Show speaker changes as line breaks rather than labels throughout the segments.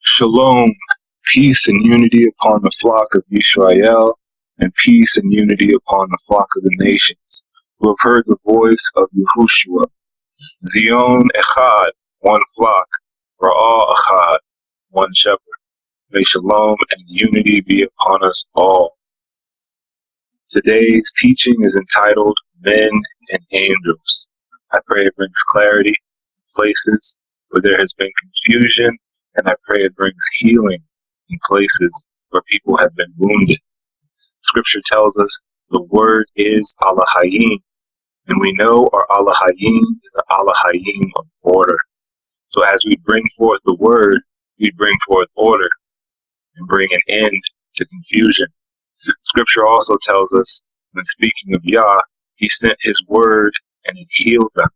Shalom, peace and unity upon the flock of Israel, and peace and unity upon the flock of the nations, who have heard the voice of Yahuwah. Zion Echad, one flock, Ra'ah Echad, one shepherd. May shalom and unity be upon us all. Today's teaching is entitled Men and Angels. I pray it brings clarity in places where there has been confusion, and I pray it brings healing in places where people have been wounded. Scripture tells us the word is Alahayim, and we know our Alahayim is an Alahayim of order. So as we bring forth the word, we bring forth order and bring an end to confusion. Scripture also tells us, when speaking of Yah, he sent his word and it healed them.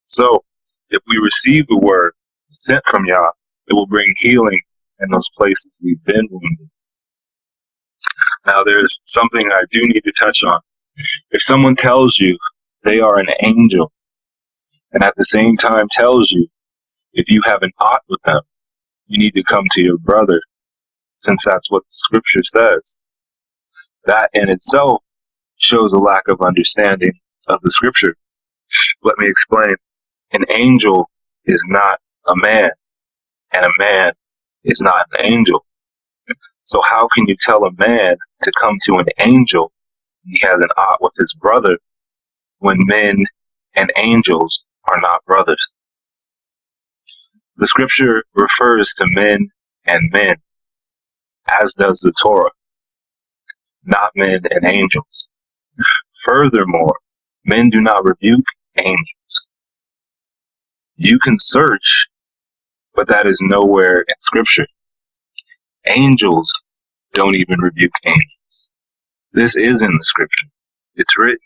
So if we receive the word sent from Yah, it will bring healing in those places we've been wounded. Now there's something I do need to touch on. If someone tells you they are an angel, and at the same time tells you if you have an ought with them, you need to come to your brother, since that's what the scripture says. That in itself shows a lack of understanding of the scripture. Let me explain. An angel is not a man, and a man is not an angel. So how can you tell a man to come to an angel when he has an ought with his brother, when men and angels are not brothers? The scripture refers to men and men, as does the Torah, not men and angels. Furthermore, men do not rebuke angels. You can search, but that is nowhere in scripture. Angels don't even rebuke angels. This is in the scripture. It's written.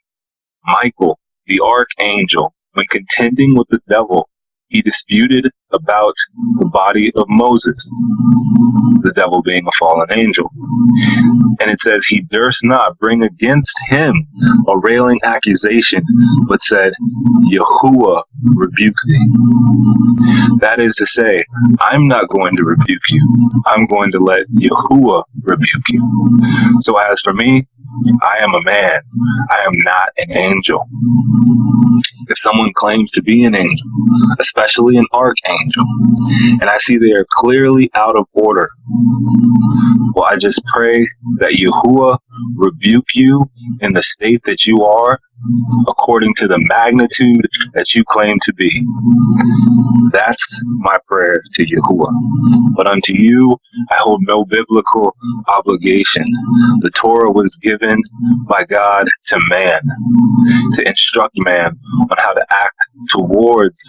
Michael, the archangel, when contending with the devil, he disputed about the body of Moses, the devil being a fallen angel. And it says he durst not bring against him a railing accusation, but said, Yahuwah rebukes thee. That is to say, I'm not going to rebuke you. I'm going to let Yahuwah rebuke you. So as for me, I am a man. I am not an angel. If someone claims to be an angel, especially an archangel, and I see they are clearly out of order, well, I just pray that Yahuwah rebuke you in the state that you are, according to the magnitude that you claim to be. That's my prayer to Yahuwah. But unto you, I hold no biblical obligation. The Torah was given by God to man, to instruct man on how to act towards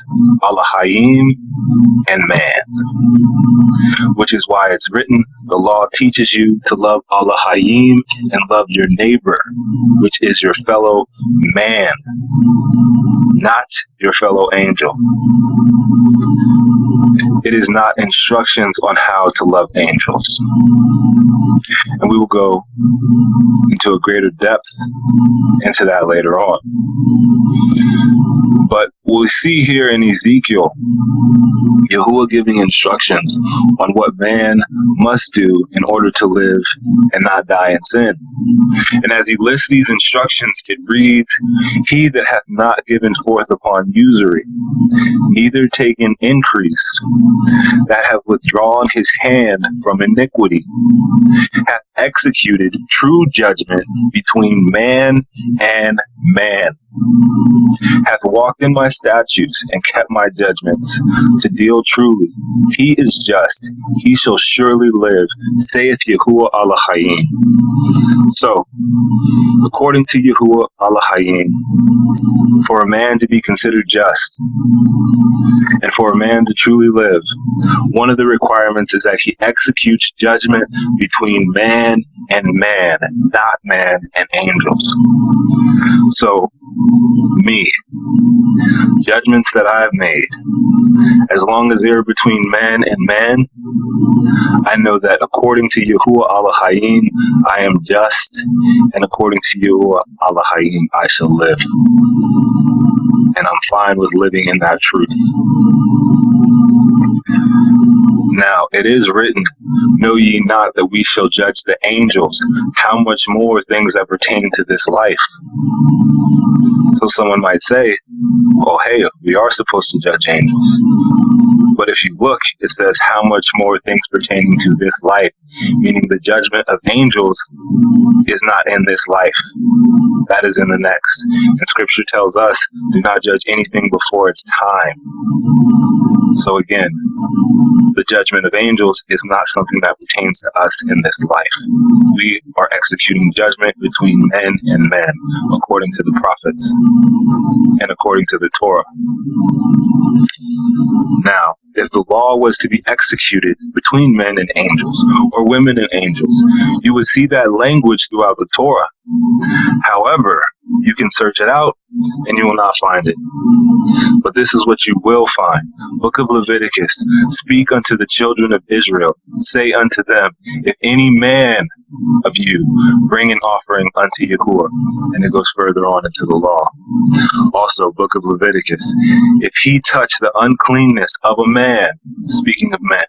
Alahayim and man. Which is why it's written, the law teaches you to love Alahayim and love your neighbor, which is your fellow man, not your fellow angel. It is not instructions on how to love angels. And we will go into a greater depth into that later on. But we'll see here in Ezekiel, Yahuwah giving instructions on what man must do in order to live and not die in sin. And as he lists these instructions, it reads, he that hath not given forth upon usury, neither taken increase, that hath withdrawn his hand from iniquity, hath executed true judgment between man and man, hath walked in my statutes and kept my judgments, to deal truly. He is just, he shall surely live, saith Yahuwah Alahayim. So, according to Yahuwah Alahayim, for a man to be considered just, and for a man to truly live, one of the requirements is that he executes judgment between man and man, not man and angels. So, Me, judgments that I have made, as long as they are between man and man, I know that according to Yahuwah Elohim, I am just, and according to Yahuwah Elohim, I shall live. And I'm fine with living in that truth. Now, it is written, know ye not that we shall judge the angels, how much more things that pertain to this life? So someone might say, well, hey, we are supposed to judge angels. But if you look, it says how much more things pertaining to this life, meaning the judgment of angels is not in this life. That is in the next. And scripture tells us, do not judge anything before its time. So again, the judgment of angels is not something that pertains to us in this life. We are executing judgment between men and men, according to the prophets and according to the Torah. Now, if the law was to be executed between men and angels, or women and angels, you would see that language throughout the Torah. However, you can search it out and you will not find it. But this is what you will find. Book of Leviticus, speak unto the children of Israel, say unto them, if any man of you bring an offering unto Yahuwah. And it goes further on into the law. Also, book of Leviticus, if he touch the uncleanness of a man, speaking of men,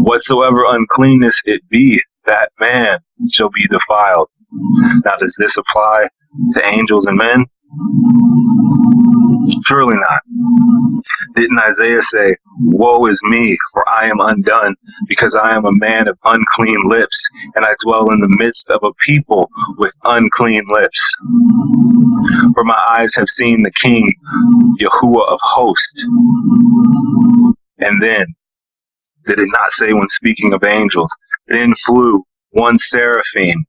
whatsoever uncleanness it be, that man shall be defiled. Now, does this apply to angels and men? Surely not. Didn't Isaiah say, woe is me, for I am undone, because I am a man of unclean lips, and I dwell in the midst of a people with unclean lips. For my eyes have seen the King, Yahuwah of hosts. And then, did it not say when speaking of angels, then flew one seraphim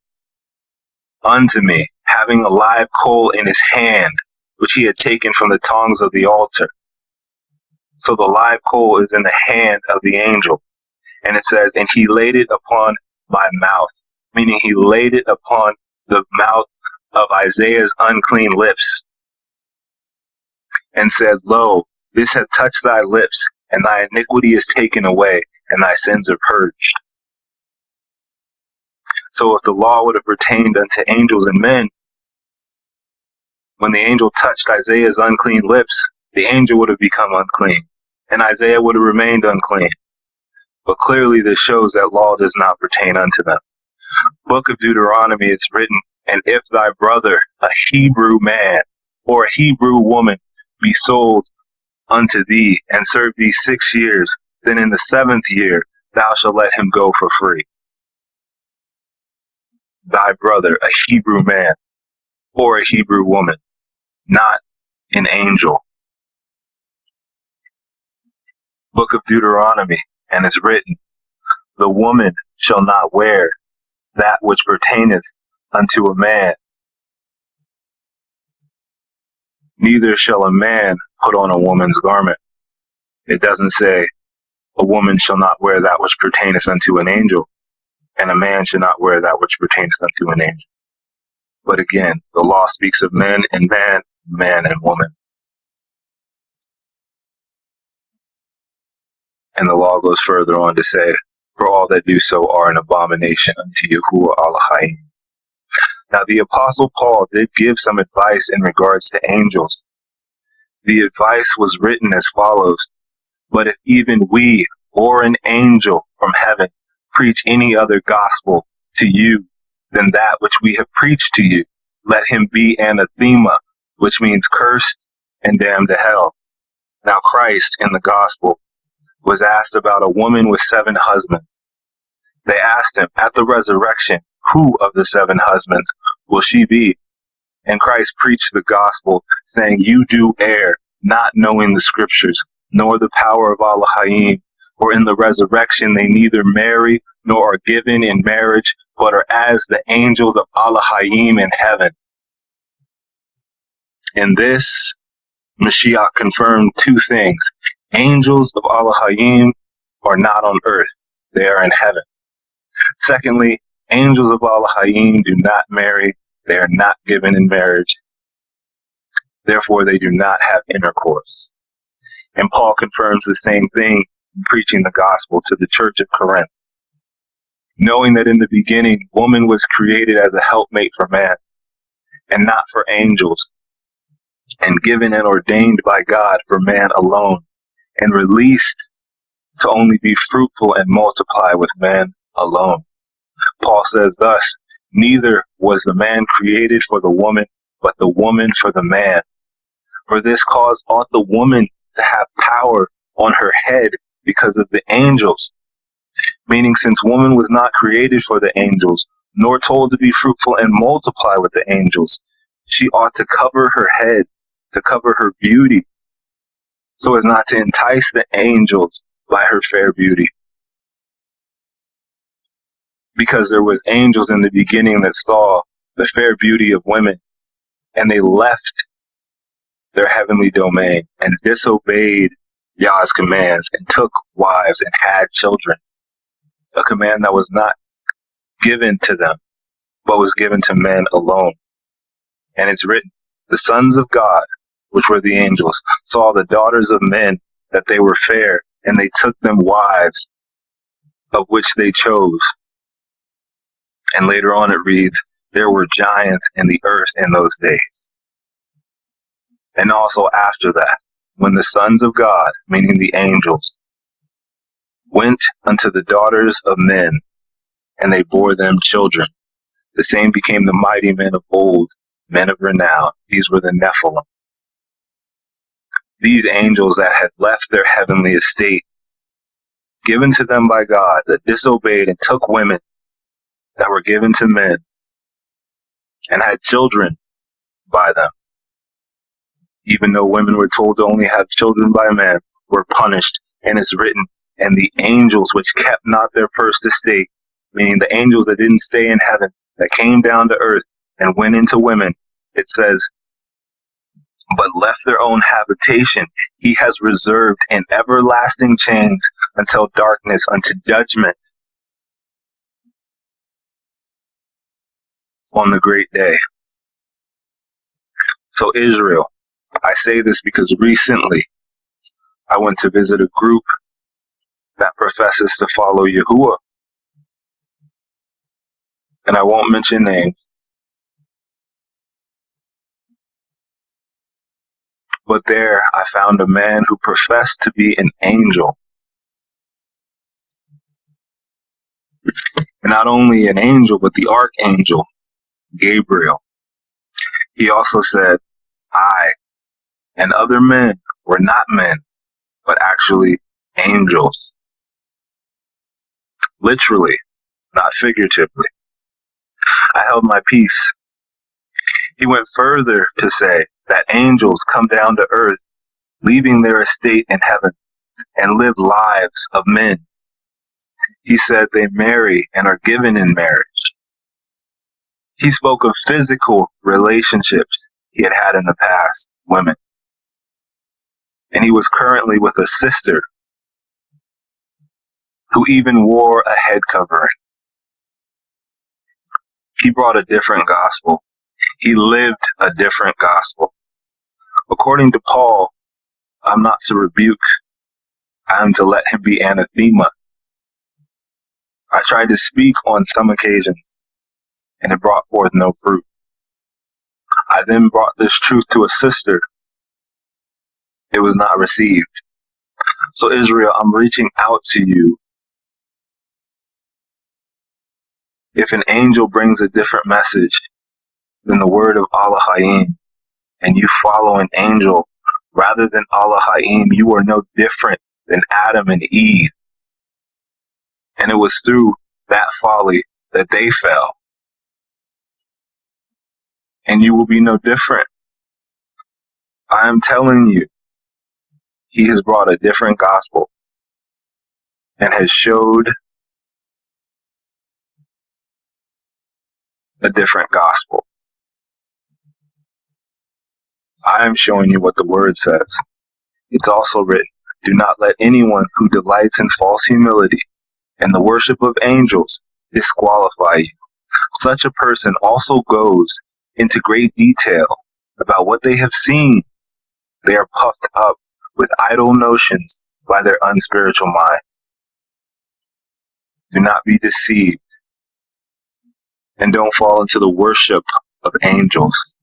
unto me, having a live coal in his hand, which he had taken from the tongs of the altar. So the live coal is in the hand of the angel. And it says, and he laid it upon my mouth, meaning he laid it upon the mouth of Isaiah's unclean lips, and said, lo, this hath touched thy lips, and thy iniquity is taken away, and thy sins are purged. So if the law would have pertained unto angels and men, when the angel touched Isaiah's unclean lips, the angel would have become unclean, and Isaiah would have remained unclean. But clearly this shows that law does not pertain unto them. Book of Deuteronomy, it's written, and if thy brother, a Hebrew man or a Hebrew woman, be sold unto thee and serve thee 6 years, then in the 7th year thou shalt let him go for free. Thy brother, a Hebrew man or a Hebrew woman, not an angel. Book of Deuteronomy, and it's written, the woman shall not wear that which pertaineth unto a man, neither shall a man put on a woman's garment. It doesn't say a woman shall not wear that which pertaineth unto an angel, and a man shall not wear that which pertaineth unto an angel. But again, the law speaks of men and man, man and woman. And the law goes further on to say, for all that do so are an abomination unto Yahuwah Elohim. Now, the Apostle Paul did give some advice in regards to angels. The advice was written as follows, but if even we or an angel from heaven preach any other gospel to you than that which we have preached to you, let him be anathema, which means cursed and damned to hell. Now, Christ in the gospel was asked about a woman with 7 husbands. They asked him at the resurrection, who of the 7 husbands will she be? And Christ preached the gospel, saying, you do err, not knowing the scriptures, nor the power of Elohim. For in the resurrection they neither marry nor are given in marriage, but are as the angels of Elohim in heaven. In this, Mashiach confirmed 2 things. Angels of Elohim are not on earth, they are in heaven. Secondly, angels of Elohim do not marry, they are not given in marriage. Therefore, they do not have intercourse. And Paul confirms the same thing in preaching the gospel to the church of Corinth. Knowing that in the beginning, woman was created as a helpmate for man and not for angels, and given and ordained by God for man alone, and released to only be fruitful and multiply with man alone. Paul says thus, neither was the man created for the woman, but the woman for the man. For this cause ought the woman to have power on her head because of the angels. Meaning, since woman was not created for the angels, nor told to be fruitful and multiply with the angels, she ought to cover her head, to cover her beauty, so as not to entice the angels by her fair beauty. Because there was angels in the beginning that saw the fair beauty of women, and they left their heavenly domain and disobeyed Yah's commands and took wives and had children. A command that was not given to them, but was given to men alone. And it's written, the sons of God, which were the angels, saw the daughters of men that they were fair, and they took them wives, of which they chose. And later on it reads, there were giants in the earth in those days. And also after that, when the sons of God, meaning the angels, went unto the daughters of men, and they bore them children, the same became the mighty men of old, men of renown. These were the Nephilim. These angels that had left their heavenly estate, given to them by God, that disobeyed and took women that were given to men, and had children by them, even though women were told to only have children by man, were punished. And it's written, and the angels which kept not their first estate, meaning the angels that didn't stay in heaven, that came down to earth and went into women, it says, but left their own habitation, he has reserved in everlasting chains until darkness, unto judgment on the great day. So Israel, I say this because recently I went to visit a group that professes to follow Yahuwah. And I won't mention names. But there I found a man who professed to be an angel. And not only an angel, but the archangel, Gabriel. He also said, I and other men were not men, but actually angels. Literally, not figuratively. I held my peace. He went further to say that angels come down to earth, leaving their estate in heaven, and live lives of men. He said they marry and are given in marriage. He spoke of physical relationships he had had in the past, women. And he was currently with a sister who even wore a head covering. He brought a different gospel. He lived a different gospel. According to Paul, I'm not to rebuke, I am to let him be anathema. I tried to speak on some occasions, and it brought forth no fruit. I then brought this truth to a sister. It was not received. So Israel, I'm reaching out to you. If an angel brings a different message than the word of Allah Hayim, and you follow an angel rather than Allah Hayim, you are no different than Adam and Eve. And it was through that folly that they fell. And you will be no different. I am telling you, he has brought a different gospel and has showed a different gospel. I am showing you what the word says. It's also written, do not let anyone who delights in false humility and the worship of angels disqualify you. Such a person also goes into great detail about what they have seen. They are puffed up with idle notions by their unspiritual mind. Do not be deceived, and don't fall into the worship of angels.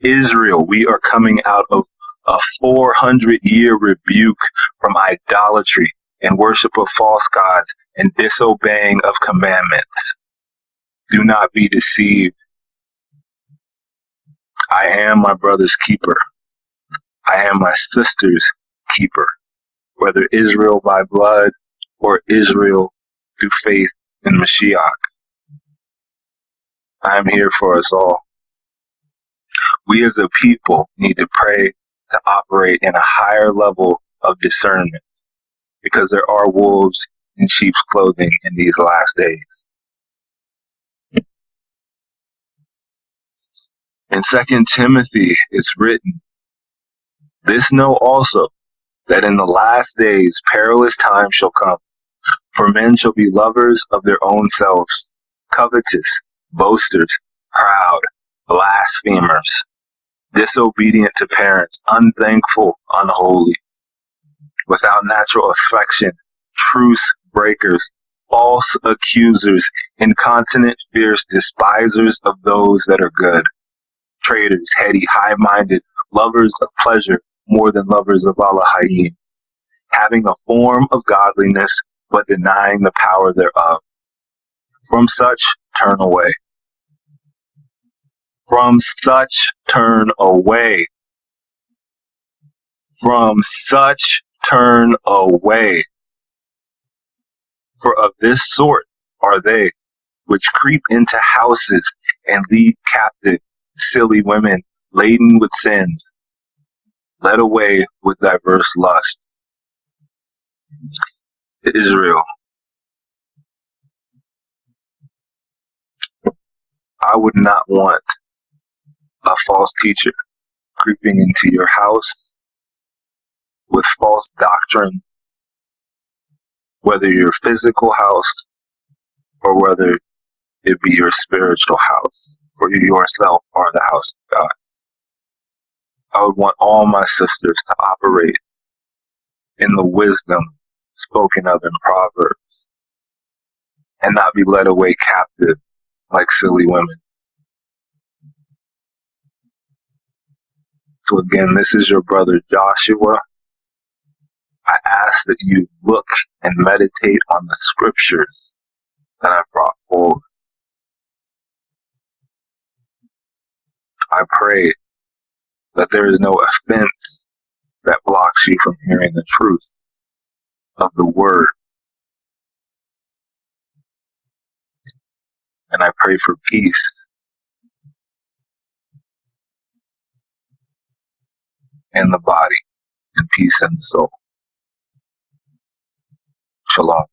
Israel, we are coming out of a 400-year rebuke from idolatry and worship of false gods and disobeying of commandments. Do not be deceived. I am my brother's keeper. I am my sister's keeper, whether Israel by blood or Israel through faith in Mashiach. I am here for us all. We as a people need to pray to operate in a higher level of discernment, because there are wolves in sheep's clothing in these last days. In 2 Timothy, it's written, "This know also, that in the last days perilous times shall come. For men shall be lovers of their own selves, covetous, boasters, proud, blasphemers, disobedient to parents, unthankful, unholy, without natural affection, truce breakers, false accusers, incontinent, fierce, despisers of those that are good, traitors, heady, high-minded, lovers of pleasure more than lovers of Allah, having a form of godliness, but denying the power thereof. From such turn away. From such turn away. From such turn away. For of this sort are they which creep into houses and lead captive silly women laden with sins, led away with diverse lust." Israel, I would not want a false teacher creeping into your house with false doctrine, whether your physical house or whether it be your spiritual house, for you yourself are the house of God. I would want all my sisters to operate in the wisdom spoken of in Proverbs and not be led away captive like silly women. So again, this is your brother Joshua. I ask that you look and meditate on the scriptures that I brought forward. I pray that there is no offense that blocks you from hearing the truth of the word. And I pray for peace in the body and peace in the soul. Shalom.